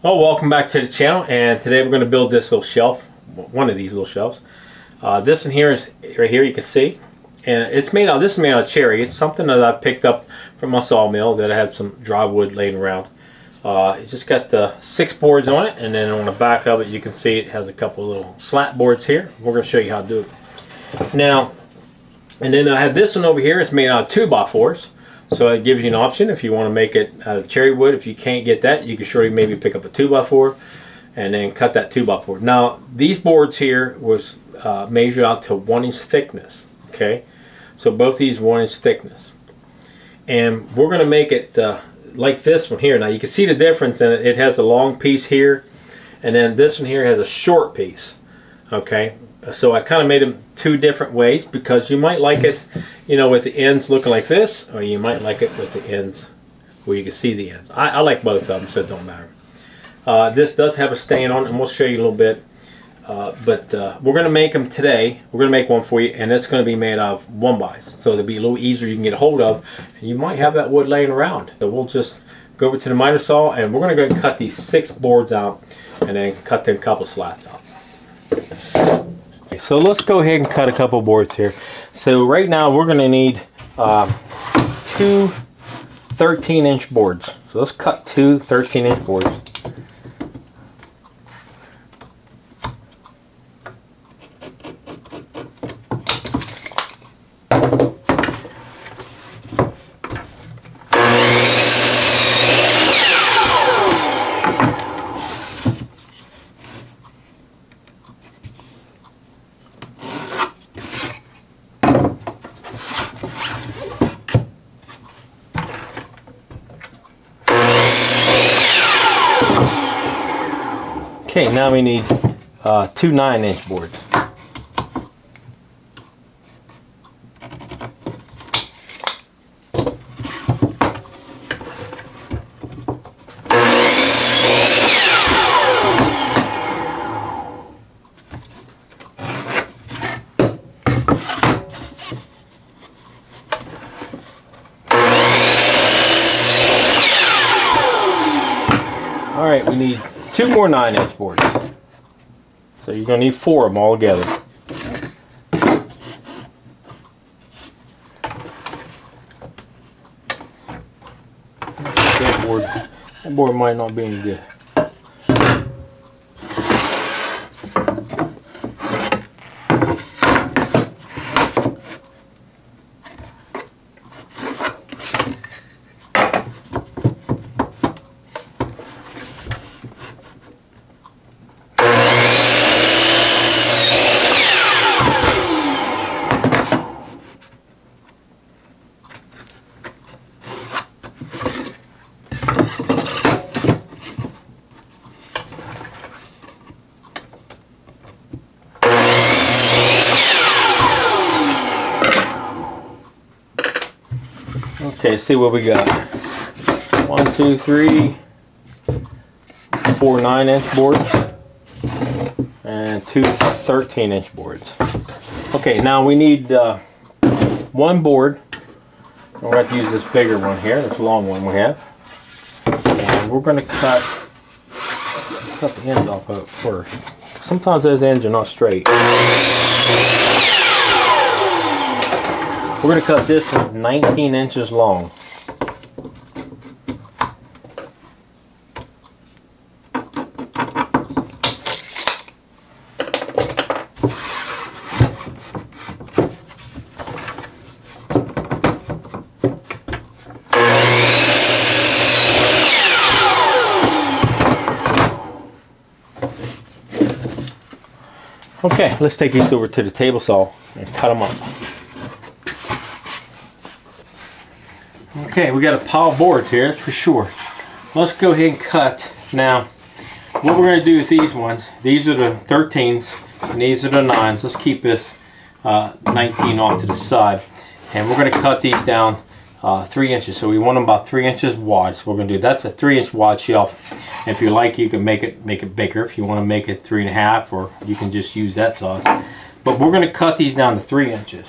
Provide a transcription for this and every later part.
Oh, welcome back to the channel, and today we're going to build this little shelf, one of these little shelves. This in here is right here, you can see, and it's made out. This is made out of cherry. It's something that I picked up from my sawmill that I had some dry wood laying around. It's just got the 6 boards on it, and then on the back of it you can see it has a couple of little slat boards here. We're going to show you how to do it now. And then I have this one over here. It's made out of 2x4s. So it gives you an option if you want to make it out of cherry wood. If you can't get that, you can surely maybe pick up a 2x4 and then cut that 2x4. Now these boards here was measured out to 1 inch thickness. Okay, so both these 1 inch thickness, and we're going to make it like this one here. Now you can see the difference in it. It has a long piece here, and then this one here has a short piece. Okay, so I kind of made them 2 different ways because you might like it, you know, with the ends looking like this, or you might like it with the ends where you can see the ends. I like both of them, so it don't matter. This does have a stain on it, and we'll show you a little bit. But we're going to make them today. We're going to make one for you, and it's going to be made out of 1x, so it'll be a little easier. You can get a hold of, and you might have that wood laying around. So we'll just go over to the miter saw, and we're going to go and cut these 6 boards out, and then cut them couple slats out. So let's go ahead and cut a couple boards here. So right now we're going to need 2 13-inch boards. So let's cut 2 13-inch boards. Okay, now we need 2 9-inch boards. All right, we need 2 more 9-inch boards. So you're going to need 4 of them all together. That board might not be any good. Okay, see what we got. 1, 2, 3, 4 9-inch boards and 2 13-inch boards. Okay, now we need 1 board. We're going to have to use this bigger one here, this long one we have. And we're going to cut the ends off of it first. Sometimes those ends are not straight. We're going to cut this one 19 inches long. Okay, let's take these over to the table saw and cut them up. Okay, we got a pile of boards here, that's for sure. Let's go ahead and cut. Now, what we're going to do with these ones, these are the 13s and these are the 9s. Let's keep this 19 off to the side. And we're going to cut these down 3 inches. So we want them about 3 inches wide. So we're going to do, that's a 3-inch wide shelf. And if you like, you can make it bigger. If you want to make it 3.5, or you can just use that size. But we're going to cut these down to 3 inches.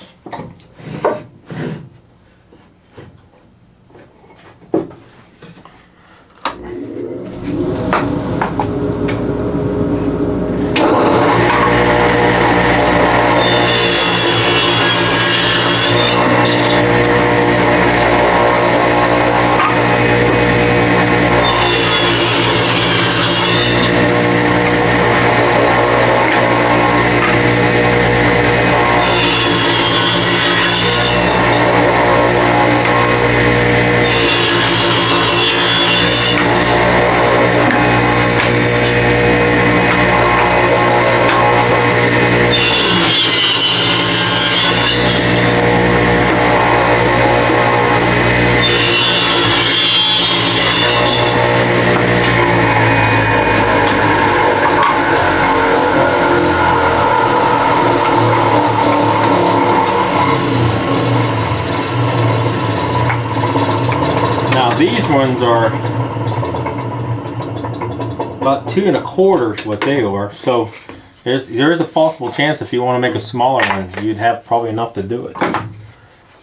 These ones are about 2 1/4 is what they are. So there is a possible chance if you want to make a smaller one, you'd have probably enough to do it.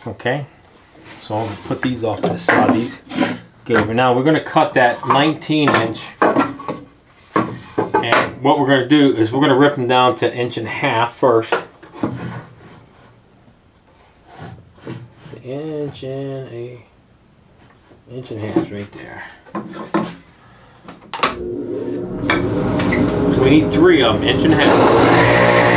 Okay, so I'll put these off to the side. These go over. Now we're going to cut that 19-inch, and what we're going to do is we're going to rip them down to 1.5 first. Inch and a 1.5 right there. So we need 3 of them, 1.5.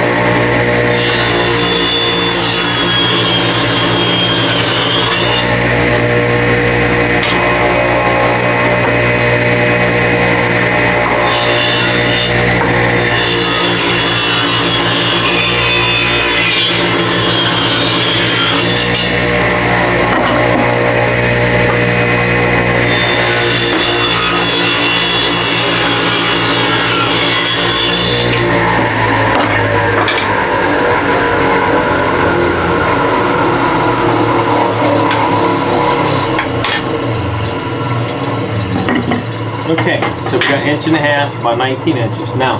Okay, so we got 1.5 by 19 inches. Now,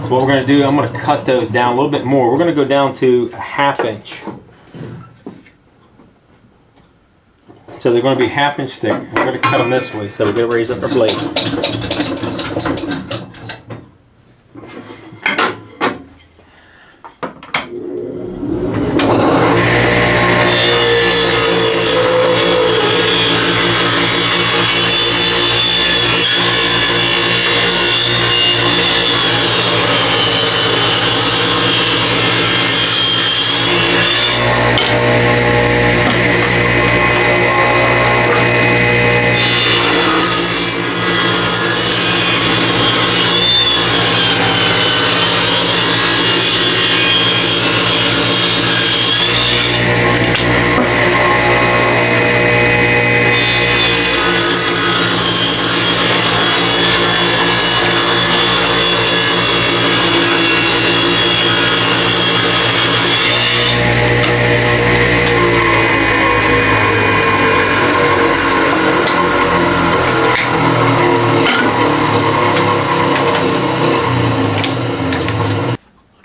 what we're going to do, I'm going to cut those down a little bit more. We're going to go down to 1/2 inch. So they're going to be 1/2 inch thick. We're going to cut them this way, so we're going to raise up our blade.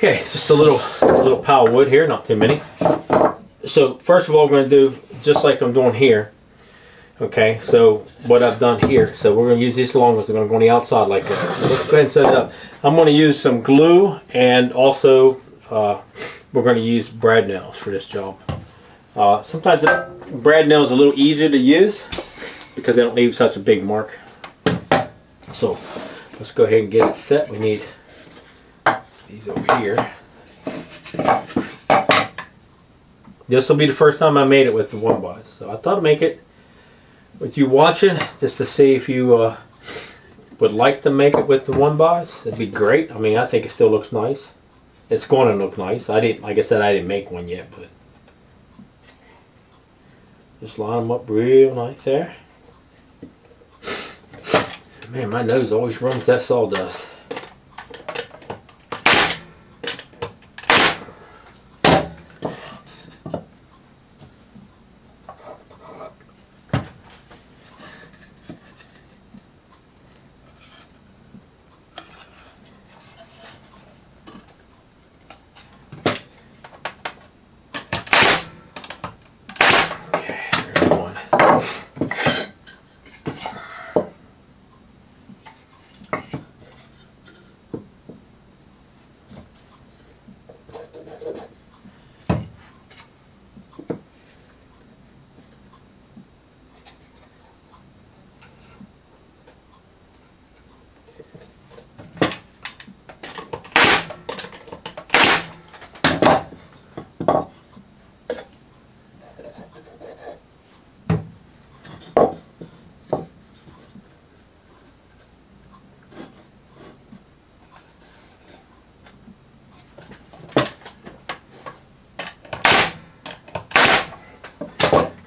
Okay, just a little pile of wood here, not too many. So first of all, we're going to do just like I'm doing here. Okay, so what I've done here, so we're going to use these long ones. We're going to go on the outside like that. So let's go ahead and set it up. I'm going to use some glue, and also we're going to use brad nails for this job. Sometimes the brad nail is a little easier to use because they don't leave such a big mark. So let's go ahead and get it set. We need these over here. This will be the first time I made it with the 1x. So I thought I'd make it with you watching just to see if you would like to make it with the 1x. It'd be great. I mean, I think it still looks nice. It's going to look nice. I didn't, like I said, I didn't make one yet, but just line them up real nice there. Man, my nose always runs that sawdust.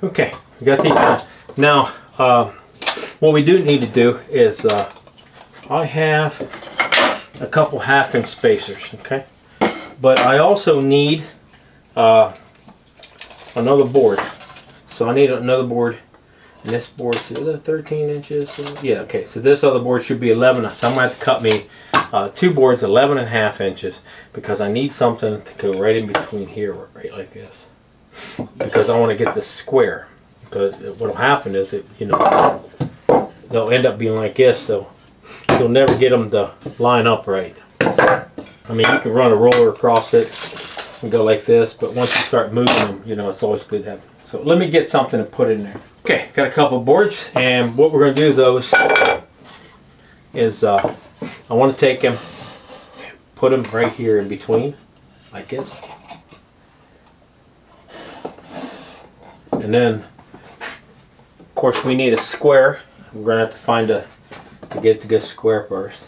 Okay, we got these done. Now, what we do need to do is, I have a couple 1/2-inch spacers, okay? But I also need another board. So I need another board, and this board is 13 inches. Yeah, okay, so this other board should be 11. So I'm going to have to cut me 2 boards 11.5 inches, because I need something to go right in between here, right like this. Because I want to get this square. Because what will happen is that, you know, they'll end up being like this. So you'll never get them to line up right. I mean, you can run a roller across it and go like this, but once you start moving them, you know, it's always good to have. So let me get something to put in there. Okay, got a couple of boards, and what we're going to do those is I want to take them, put them right here in between, like this. And then, of course, we need a square. We're going to have to find to get the good square first.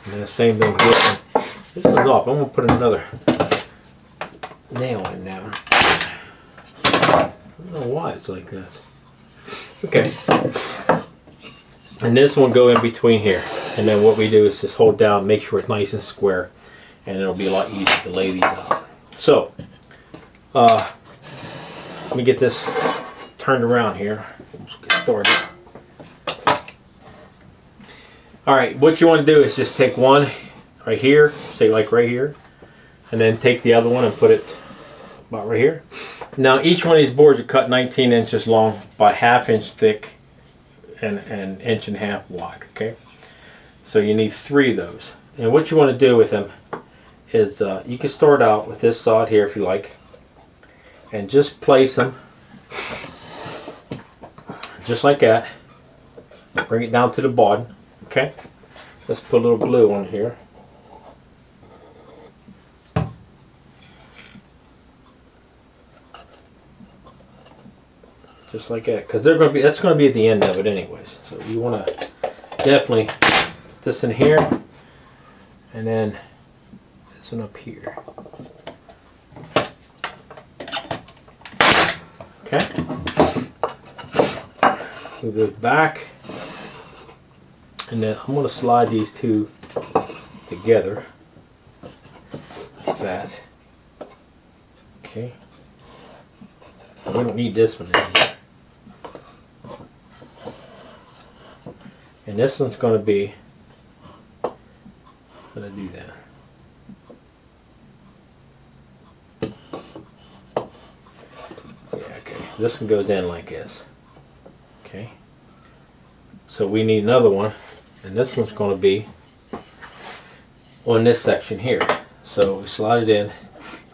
And then the same thing here. This one's off. I'm going to put another nail in now. I don't know why it's like that. Okay. And this one go in between here. And then what we do is just hold down, make sure it's nice and square, and it'll be a lot easier to lay these out. So, let me get this turned around here. Let's get started. Alright, what you want to do is just take one right here, say like right here, and then take the other one and put it about right here. Now each one of these boards are cut 19 inches long by 1/2 inch thick and 1.5 inches wide, okay? So you need 3 of those. And what you want to do with them is you can start out with this side here if you like, and just place them just like that. Bring it down to the bottom, okay? Let's put a little glue on here. Just like that, because they're going to be, that's going to be at the end of it anyways. So you want to definitely put this in here, and then this one up here. Okay. Move those back, and then I'm going to slide these two together like that. Okay. We don't need this one anymore. And this one's going to be, I'm going to do that. Yeah, okay. This one goes in like this. Okay. So we need another one, and this one's going to be on this section here. So we slide it in,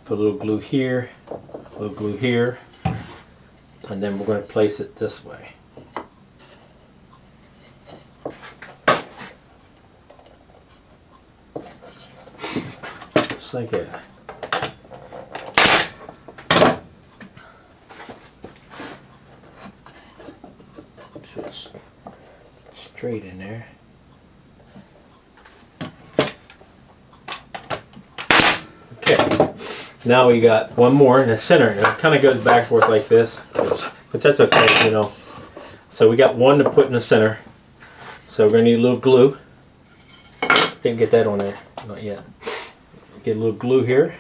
put a little glue here, a little glue here, and then we're going to place it this way. Just like that. Just straight in there. Okay. Now we got one more in the center, and it kind of goes back and forth like this, but that's okay, you know. So we got one to put in the center. So we're going to need a little glue. Didn't get that on there, not yet. Get a little glue here.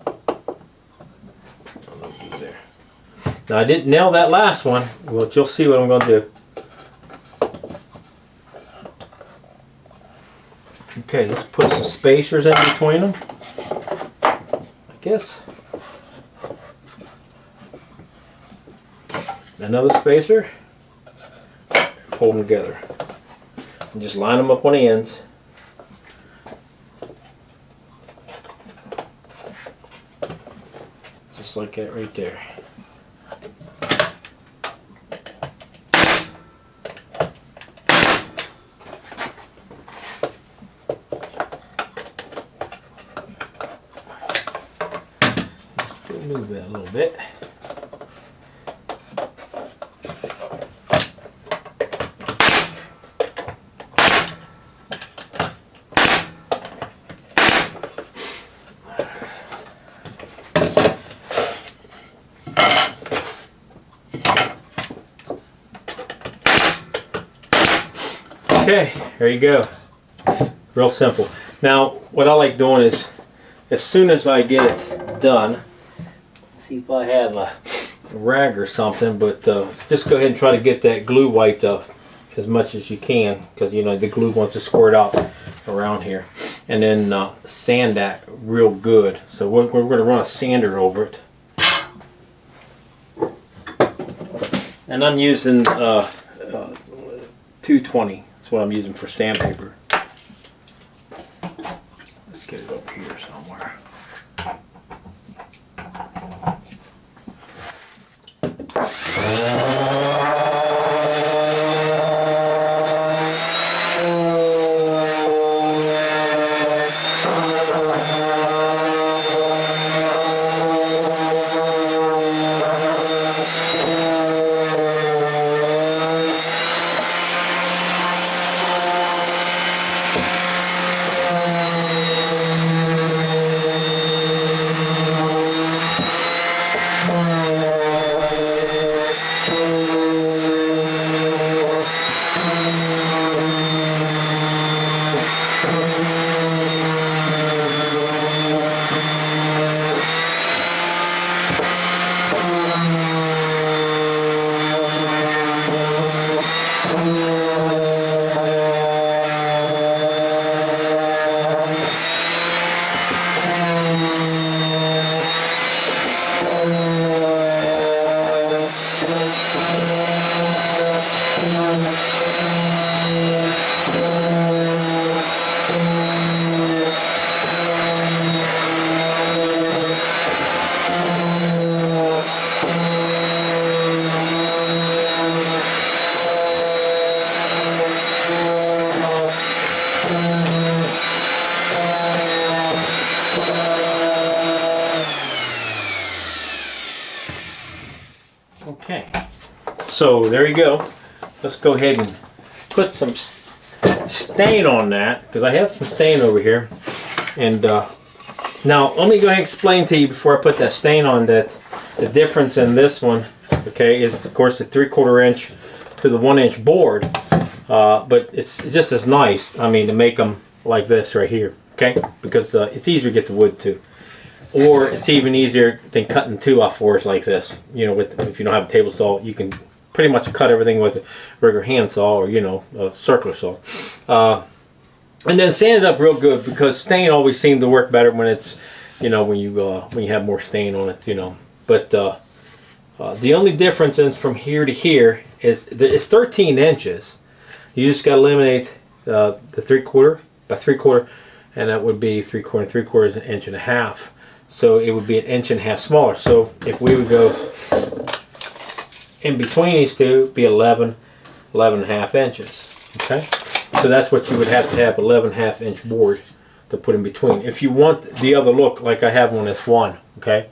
A little glue there. Now I didn't nail that last one, but you'll see what I'm going to do. Okay, let's put some spacers in between them. I guess. Another spacer. Hold them together. And just line them up on the ends. Just like that right there. Still move that a little bit. Okay, there you go. Real simple. Now, what I like doing is, as soon as I get it done, see if I have a rag or something, but just go ahead and try to get that glue wiped up as much as you can, because you know the glue wants to squirt out around here. And then sand that real good. So we're going to run a sander over it. And I'm using 220. That's what I'm using for sandpaper. Let's get it up here somewhere. Okay, so there you go. Let's go ahead and put some stain on that, because I have some stain over here. And now let me go ahead and explain to you before I put that stain on that the difference in this one, okay, is of course the 3/4 inch to the 1 inch board, but it's just as nice, I mean, to make them like this right here, okay, because it's easier to get the wood too. Or it's even easier than cutting 2x4s like this. You know, if you don't have a table saw, you can pretty much cut everything with a regular hand saw or, you know, a circular saw. And then sand it up real good, because stain always seems to work better when it's, you know, when you have more stain on it, you know. But the only difference is from here to here is it's 13 inches. You just got to eliminate the 3/4 by 3/4, and that would be 3/4 3/4 is 1.5 inches. So it would be 1.5 inches smaller. So if we would go in between these two, it'd be 11.5 inches. Okay, so that's what you would have to have, 11.5 inch board to put in between. If you want the other look, like I have on this one, okay.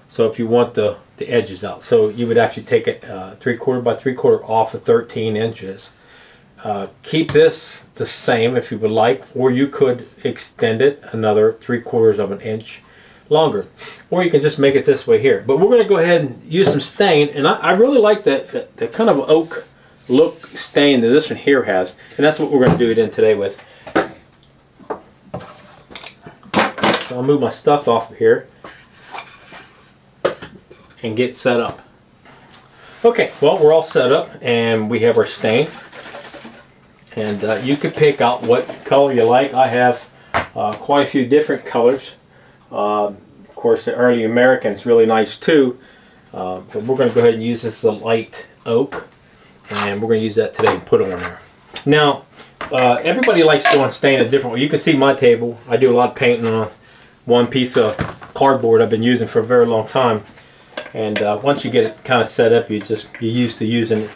So if you want the edges out, so you would actually take it 3/4 by 3/4 off of 13 inches. Keep this the same if you would like, or you could extend it another 3/4 of an inch longer, or you can just make it this way here. But we're going to go ahead and use some stain, and I really like the kind of oak look stain that this one here has, and that's what we're going to do it in today with. So I'll move my stuff off of here and get set up. Okay, well, we're all set up and we have our stain, and you can pick out what color you like. I have quite a few different colors. Of course, the early American's really nice too, but we're going to go ahead and use this as a light oak, and we're going to use that today and put it on there. Now, everybody likes doing stain a different way. You can see my table. I do a lot of painting on one piece of cardboard I've been using for a very long time. And once you get it kind of set up, you're used to using it.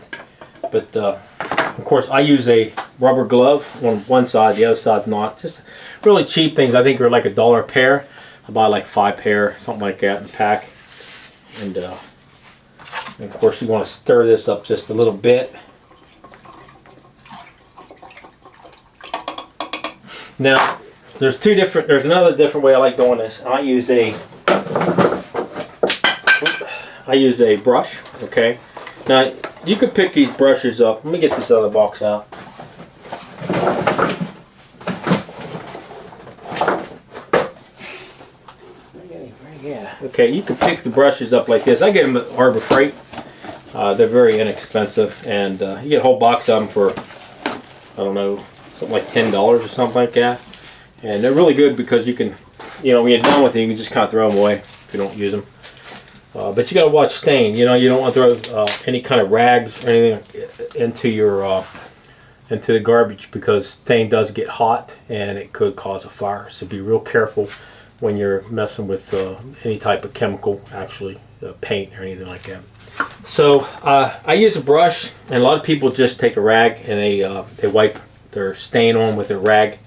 But of course, I use a rubber glove on one side, the other side's not. Just really cheap things. I think they're like $1 a pair. I buy like 5 pair, something like that, in a pack. And of course, you want to stir this up just a little bit. Now, there's another different way I like doing this. I use a brush, okay? Now, you could pick these brushes up. Let me get this other box out. Yeah. Okay, you can pick the brushes up like this. I get them at Harbor Freight. They're very inexpensive, and you get a whole box of them for, I don't know, something like $10 or something like that. And they're really good because you can, you know, when you're done with it, you can just kind of throw them away if you don't use them. But you got to watch stain. You know, you don't want to throw any kind of rags or anything into the garbage, because stain does get hot and it could cause a fire. So be real careful when you're messing with any type of chemical, actually paint or anything like that. So I use a brush, and a lot of people just take a rag and they wipe their stain on with a rag,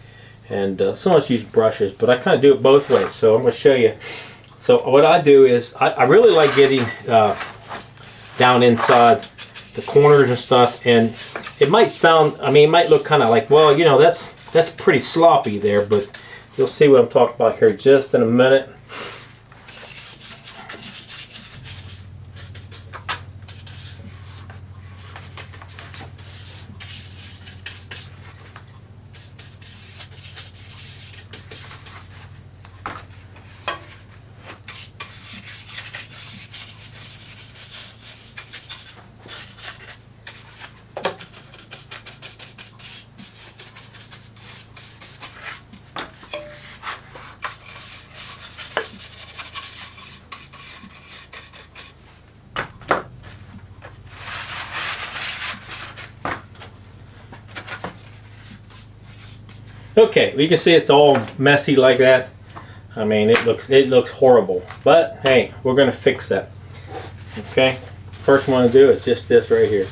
and some of us use brushes, but I kind of do it both ways. So I'm going to show you. So what I do is I really like getting down inside the corners and stuff, and it might sound, I mean, it might look kind of like, well, you know, that's pretty sloppy there, but you'll see what I'm talking about here just in a minute. Okay, you can see it's all messy like that. I mean, it looks horrible, but hey, we're gonna fix that. Okay, first one to do is just this right here.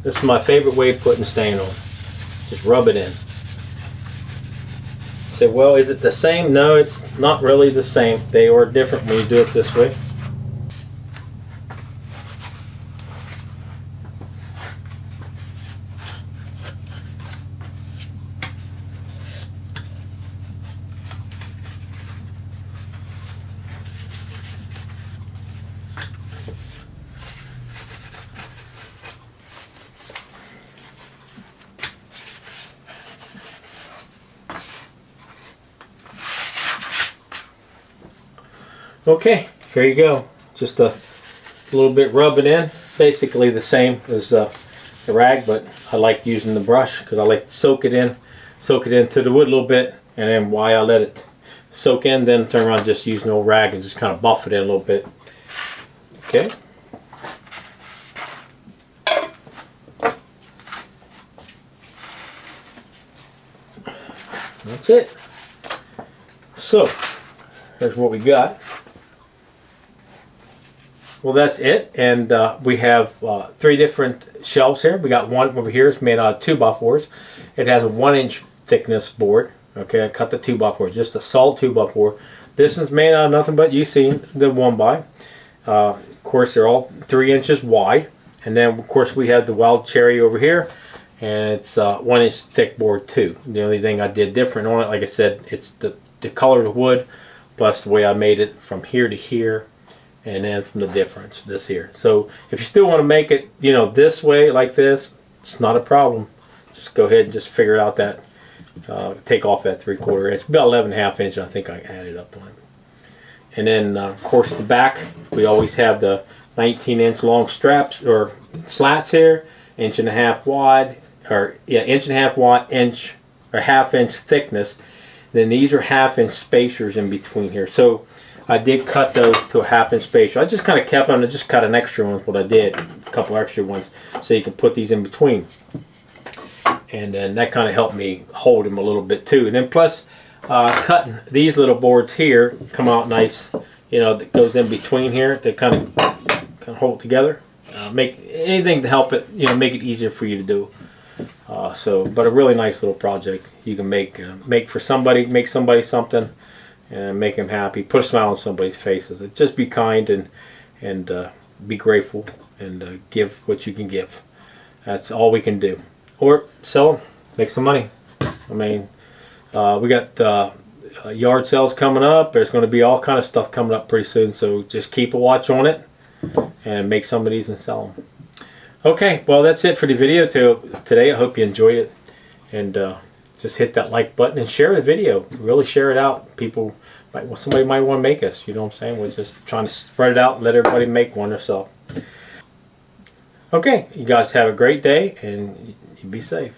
This is my favorite way of putting stain on. Just rub it in. Say, well, is it the same? No, it's not really the same. They are different when you do it this way. Okay, here you go. Just a little bit rub it in. Basically the same as the rag, but I like using the brush because I like to soak it into the wood a little bit, and then while I let it soak in, then turn around, just use an old rag and just kind of buff it in a little bit. Okay. That's it. So here's what we got. Well, that's it, and we have 3 different shelves here. We got one over here. It's made out of 2x4s. It has a 1-inch thickness board. Okay, I cut the 2x4, just a solid 2x4. This is made out of nothing but, you've seen the 1x. Of course, they're all 3 inches wide, and then of course we have the wild cherry over here, and it's 1-inch thick board too. The only thing I did different on it, like I said, it's the color of the wood, plus the way I made it from here to here, and then from the difference this here. So if you still want to make it, you know, this way, like this, it's not a problem. Just go ahead and just figure out that take off that 3/4 inch, about 11.5 inch, I think I added up on it. And then of course the back, we always have the 19-inch long straps or slats here, 1.5 wide, or yeah, 1.5 wide, inch or 1/2 inch thickness. Then these are 1/2 inch spacers in between here. So I did cut those to a 1/2 inch spacer. I just kind of kept them and just cut an extra one, what I did, a couple extra ones, so you can put these in between. And then that kind of helped me hold them a little bit too. And then plus, cutting these little boards here come out nice. You know, that goes in between here to kind of hold it together. Make anything to help it, you know, make it easier for you to do. But a really nice little project you can make for somebody, make somebody something, and make them happy. Put a smile on somebody's faces. Just be kind and be grateful and give what you can give. That's all we can do. Or sell them, make some money. I mean, we got yard sales coming up. There's going to be all kind of stuff coming up pretty soon. So just keep a watch on it and make some of these and sell them. Okay, well that's it for the video today. I hope you enjoyed it, and just hit that like button and share the video. Really share it out. Somebody might want to make us. You know what I'm saying? We're just trying to spread it out and let everybody make one themselves. Okay, you guys have a great day and you be safe.